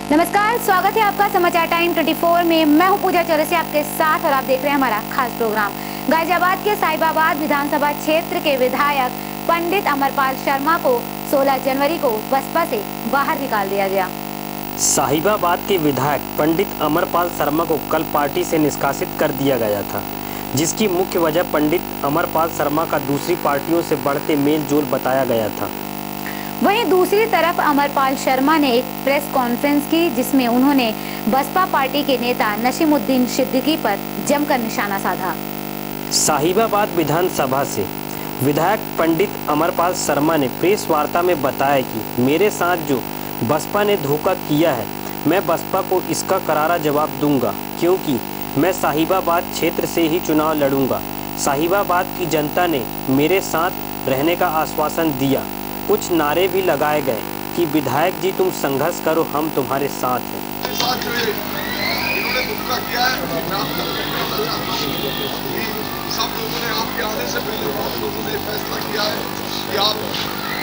नमस्कार, स्वागत है आपका समाचार टाइम 24 में। मैं हूं पूजा चौरसिया आपके साथ और आप देख रहे हैं हमारा खास प्रोग्राम। गाजियाबाद के साहिबाबाद विधानसभा क्षेत्र के विधायक पंडित अमरपाल शर्मा को 16 जनवरी को बसपा से बाहर निकाल दिया गया। साहिबाबाद के विधायक पंडित अमरपाल शर्मा को कल पार्टी से निष्कासित कर दिया गया था, जिसकी मुख्य वजह पंडित अमरपाल शर्मा का दूसरी पार्टियों से बढ़ते मेल जोल बताया गया था। वहीं दूसरी तरफ अमरपाल शर्मा ने एक प्रेस कॉन्फ्रेंस की, जिसमें उन्होंने बसपा पार्टी के नेता नसीमुद्दीन सिद्दीकी पर जमकर निशाना साधा। साहिबाबाद विधानसभा से विधायक पंडित अमरपाल शर्मा ने प्रेस वार्ता में बताया कि मेरे साथ जो बसपा ने धोखा किया है, मैं बसपा को इसका करारा जवाब दूंगा, क्योंकि मैं साहिबाबाद क्षेत्र से ही चुनाव लड़ूंगा। साहिबाबाद की जनता ने मेरे साथ रहने का आश्वासन दिया। कुछ नारे भी लगाए गए कि विधायक जी तुम संघर्ष करो, हम तुम्हारे साथ हैं। इन्होंने धोखा किया है। सब लोगों ने आपके आने से पहले आप लोगों ने फैसला किया है कि आप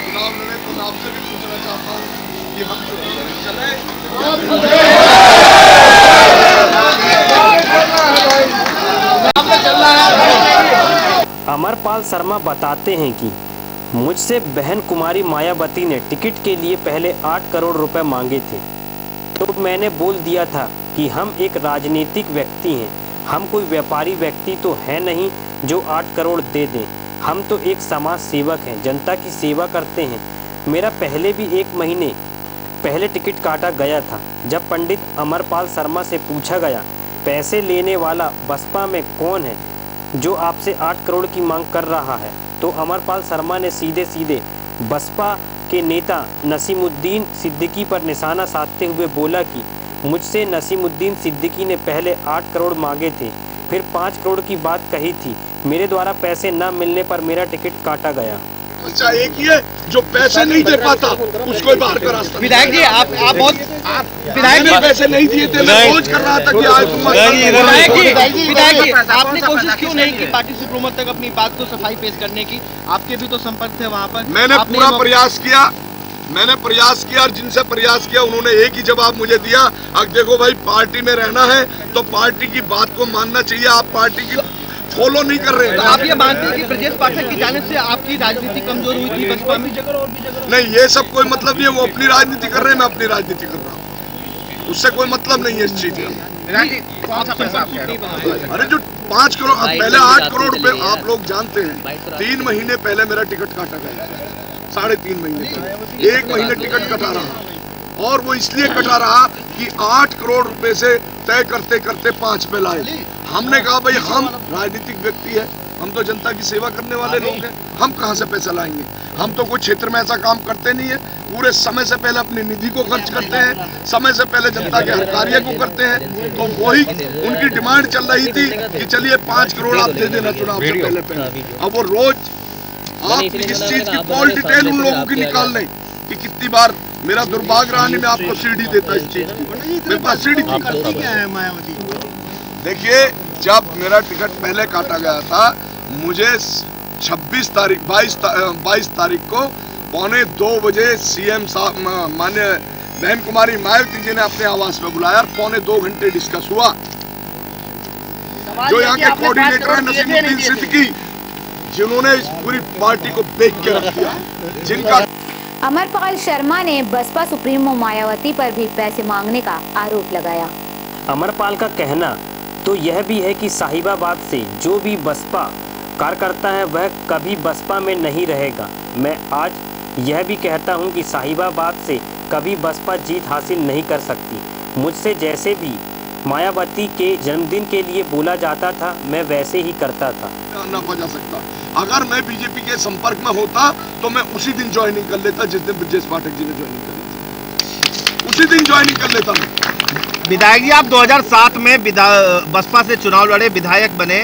चुनाव लड़े, तो मैं आपसे भी पूछना चाहता हूँ कि हम चले। अमरपाल शर्मा बताते हैं कि मुझसे बहन कुमारी मायावती ने टिकट के लिए पहले 8 करोड़ रुपए मांगे थे, तो मैंने बोल दिया था कि हम एक राजनीतिक व्यक्ति हैं, हम कोई व्यापारी व्यक्ति तो है नहीं जो 8 करोड़ दे दें। हम तो एक समाज सेवक हैं, जनता की सेवा करते हैं। मेरा पहले भी 1 महीने पहले टिकट काटा गया था। जब पंडित अमरपाल शर्मा से पूछा गया पैसे लेने वाला बसपा में कौन है जो आपसे 8 करोड़ की मांग कर रहा है, तो अमरपाल शर्मा ने सीधे सीधे बसपा के नेता नसीमुद्दीन सिद्दीकी पर निशाना साधते हुए बोला कि मुझसे नसीमुद्दीन सिद्दीकी ने पहले 8 करोड़ मांगे थे, फिर 5 करोड़ की बात कही थी। मेरे द्वारा पैसे न मिलने पर मेरा टिकट काटा गया। अच्छा, एक ही है जो पैसे नहीं दे पाता उसको बाहर का रास्ता। विधायक जी आप बहुत विधायक ने पैसे नहीं दिए थे, मैं खोज कर रहा था कि विधायक जी आपने कोशिश क्यों नहीं की पार्टी सुप्रीमो तक अपनी बात को सफाई पेश करने की? आपके भी तो संपर्क थे वहाँ पर। मैंने पूरा प्रयास किया और जिनसे प्रयास किया उन्होंने एक ही जवाब मुझे दिया, अब देखो भाई पार्टी में रहना है तो पार्टी की बात को मानना चाहिए, आप पार्टी की फॉलो नहीं कर रहे हैं। तो आप ये मानते हैं कि ब्रजेश पाठक की जानिब से आपकी राजनीति कमजोर हुई थी बसपा में? नहीं, ये सब कोई मतलब नहीं है। वो अपनी राजनीति कर रहे हैं, मैं अपनी राजनीति कर रहा हूँ, उससे कोई मतलब नहीं है इस चीज का। अरे जो 5 करोड़ पहले 8 करोड़ रुपए आप लोग जानते हैं, 3 महीने पहले मेरा टिकट काटा गया, 3.5 महीने 1 महीने टिकट कटा रहा, और वो इसलिए कटा रहा कि 8 करोड़ रुपए से तय करते करते 5 पे लाए। हमने कहा भाई हम राजनीतिक व्यक्ति है, हम तो जनता की सेवा करने वाले लोग हैं, हम कहां से पैसा लाएंगे? हम तो कोई क्षेत्र में ऐसा काम करते नहीं है। पूरे समय से पहले अपनी निधि को खर्च करते हैं, समय से पहले जनता के हर कार्य को करते हैं। तो वही उनकी डिमांड चल रही थी कि चलिए 5 करोड़ आप दे देना चुनाव से पहले। अब वो रोज आप इस चीज की कॉल डिटेल उन लोगों की निकाल लें कि कितनी बार मेरा दुर्भाग्य रहा, मैं आपको सीडी देता इस चीज की, मेरे पास सीडी थी। देखिए, जब मेरा टिकट पहले काटा गया था, मुझे 22 तारीख को 1:45 बजे सीएम साहब माननीय बहन कुमारी मायावती जी ने अपने आवास में बुलाया और 2.25 घंटे डिस्कस हुआ। जो यहाँ के कोऑर्डिनेटर है नसीमुद्दीन सिद्दीकी, जिन्होंने इस पूरी पार्टी को बेच के रख दिया, जिनका अमरपाल शर्मा ने बसपा सुप्रीमो मायावती पर भी पैसे मांगने का आरोप लगाया। अमरपाल का कहना तो यह भी है कि साहिबाबाद से जो भी बसपा कार्यकर्ता है वह कभी बसपा में नहीं रहेगा। मैं आज यह भी कहता हूं कि साहिबाबाद से कभी बसपा जीत हासिल नहीं कर सकती। मुझसे जैसे भी मायावती के जन्मदिन के लिए बोला जाता था, मैं वैसे ही करता था। ना बजा सकता। अगर मैं बीजेपी के संपर्क में होता तो मैं उसी दिन ज्वाइनिंग कर लेता जिस दिन ब्रजेश पाठक जी ने ज्वाइनिंग करी, उसी दिन ज्वाइनिंग कर लेता मैं। विधायक जी आप 2007 में बसपा से चुनाव लड़े, विधायक बने।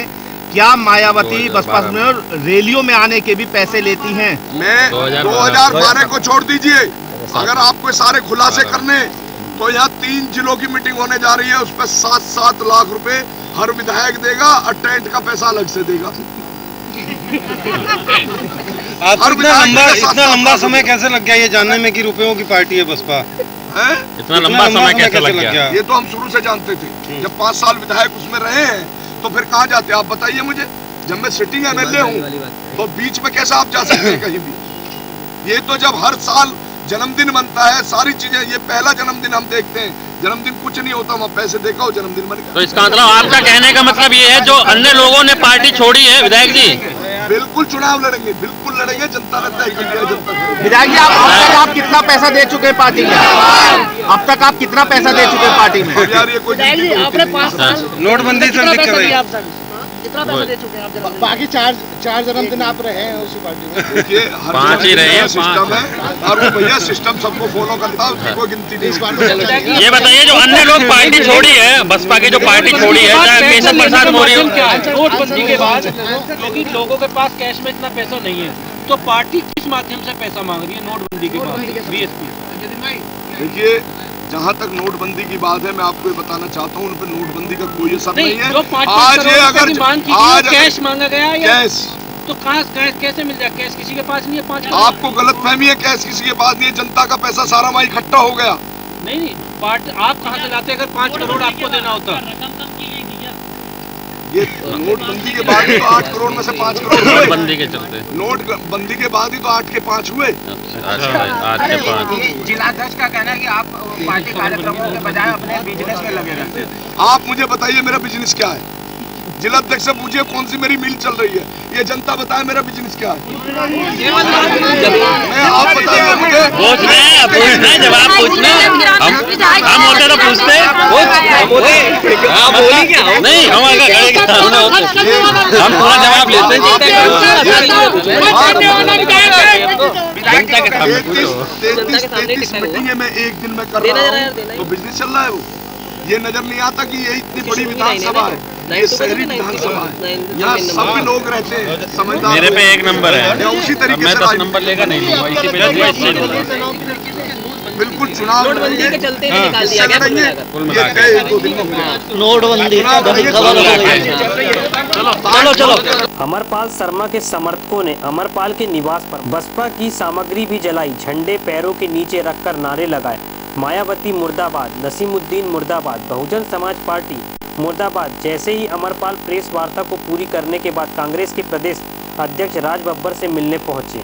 क्या मायावती बसपा में रैलियों में आने के भी पैसे लेती हैं? मैं 2012 को छोड़ दीजिए, अगर आपको सारे खुलासे करने तो यहाँ 3 जिलों की मीटिंग होने जा रही है, उस पर 7-7 लाख रुपए हर विधायक देगा और टेंट का पैसा अलग से देगा। आपको इतना लंबा समय कैसे लग गया ये जानने में कि रुपयों की पार्टी है बसपा? हैं? इतना लंबा समय कैसे लग गया? ये तो हम शुरू से जानते थे। जब 5 साल विधायक उसमें रहे हैं तो फिर कहाँ जाते आप बताइए मुझे। जब मैं सिटिंग एमएलए हूँ तो बीच में कैसे आप जा सकते हैं कहीं भी। ये तो जब हर साल जन्मदिन बनता है, सारी चीजें, ये पहला जन्मदिन हम देखते हैं। जन्मदिन कुछ नहीं होता, वहाँ पैसे देखा हो जन्मदिन बन गया। तो इसका मतलब आपका कहने का मतलब ये है जो अन्य लोगों ने पार्टी छोड़ी है, विधायक जी बिल्कुल चुनाव लड़ेंगे, बिल्कुल लड़ेंगे, जनता ने तय कर लिया। जनता विधायक जी अब तक आप कितना पैसा दे चुके हैं पार्टी में? अब तक आप कितना पैसा दे चुके हैं पार्टी में? यार ये कोई नोटबंदी से दिक्कत है, कितना पैसा दे चुके हैं आप? बाकी चार जन्मदिन आप रहे हैं उसी पार्टी में। देखिए 5 ही रहे हैं, सिस्टम है और वो भैया सिस्टम सबको फॉलो करता है, उसकी कोई गिनती नहीं। ये बताइए जो अन्य लोग पार्टी छोड़ी है, बसपा की जो पार्टी छोड़ी है, चाहे केशव प्रसाद मौर्य, नोटबंदी के बाद क्योंकि लोगों के पास कैश में इतना पैसा नहीं है, तो पार्टी किस माध्यम से पैसा मांग रही है नोटबंदी के बाद? बीएसपी देखिए जहाँ तक नोटबंदी की बात है, मैं आपको ये बताना चाहता हूँ, उन पर नोटबंदी का कोई असर नहीं है। आज ये अगर आज कैश मांगा गया या कैश, तो कहाँ कैसे मिल जाए? कैश किसी के पास नहीं है। 5 आपको गलत फहमी है, कैश किसी के पास नहीं है। जनता का पैसा सारा वहाँ इकट्ठा हो गया। नहीं पार्टी आप कहाँ से लाते? अगर 5 करोड़ आपको देना होता। ये नोटबंदी के बाद ही तो 8 करोड़ में से 5 करोड़ हुए। बंदी के चलते नोटबंदी के बाद ही तो 8 के 5 हुए। आज के 5 जिलाध्यक्ष का कहना है कि आप पार्टी कार्यक्रमों के बजाय अपने बिजनेस में लगे रहते हैं। आप मुझे बताइए मेरा बिजनेस क्या है? जिलाध्यक्ष से पूछिए कौन सी मेरी मिल चल रही है, ये जनता बताए मेरा बिजनेस क्या है। मैं आप बताइए मुझे। पूछना जवाब पूछना, हम होते तो पूछते नहीं, हम हम पूरा जवाब लेते हैं। 33 मीटिंग मैं एक दिन में कर रहा हूँ, तो बिजनेस चल रहा है। वो ये नजर नहीं आता कि ये इतनी बड़ी विधानसभा है, ये शहरी विधानसभा है, यहाँ सब लोग रहते हैं, समझदार। मेरे पे 1 नंबर है, उसी तरीके मैं से 10 नंबर लेगा नहीं लूंगा, इसी पे लूंगा, इससे लूंगा। बिल्कुल चुनाव नोटबंदी के चलते ही निकाल दिया गया नोटबंदी। चलो अमरपाल शर्मा के समर्थकों ने अमरपाल के निवास पर बसपा की सामग्री भी जलाई, झंडे पैरों के नीचे रखकर नारे लगाए। मायावती मुर्दाबाद, नसीमुद्दीन मुर्दाबाद, बहुजन समाज पार्टी मुर्दाबाद। जैसे ही अमरपाल प्रेस वार्ता को पूरी करने के बाद कांग्रेस के प्रदेश अध्यक्ष राज बब्बर से मिलने पहुंचे।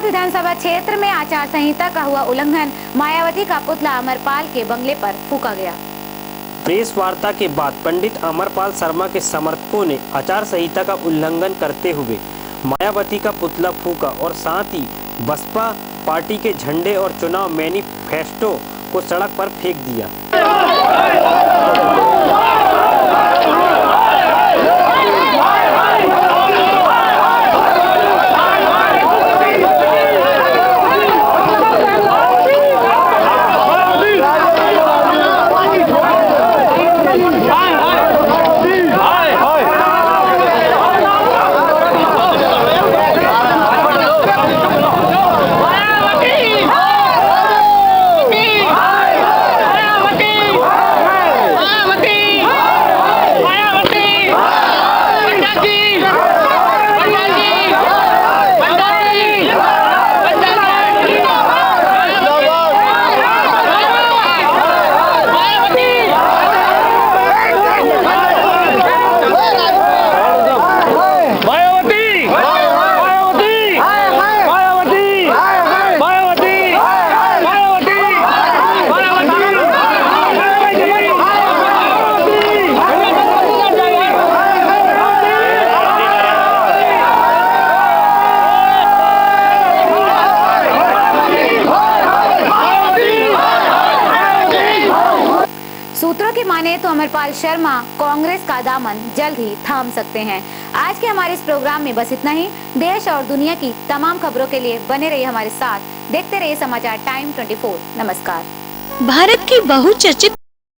विधानसभा क्षेत्र में आचार संहिता का हुआ उल्लंघन, मायावती का पुतला अमरपाल के बंगले पर फूंका गया। प्रेस वार्ता के बाद पंडित अमरपाल शर्मा के समर्थकों ने आचार संहिता का उल्लंघन करते हुए मायावती का पुतला फूंका और साथ ही बसपा पार्टी के झंडे और चुनाव मैनिफेस्टो को सड़क पर फेंक दिया। हेतु अमरपाल शर्मा कांग्रेस का दामन जल्द ही थाम सकते हैं। आज के हमारे इस प्रोग्राम में बस इतना ही। देश और दुनिया की तमाम खबरों के लिए बने रहिए हमारे साथ, देखते रहिए समाचार टाइम 24। नमस्कार। भारत की बहुचर्चित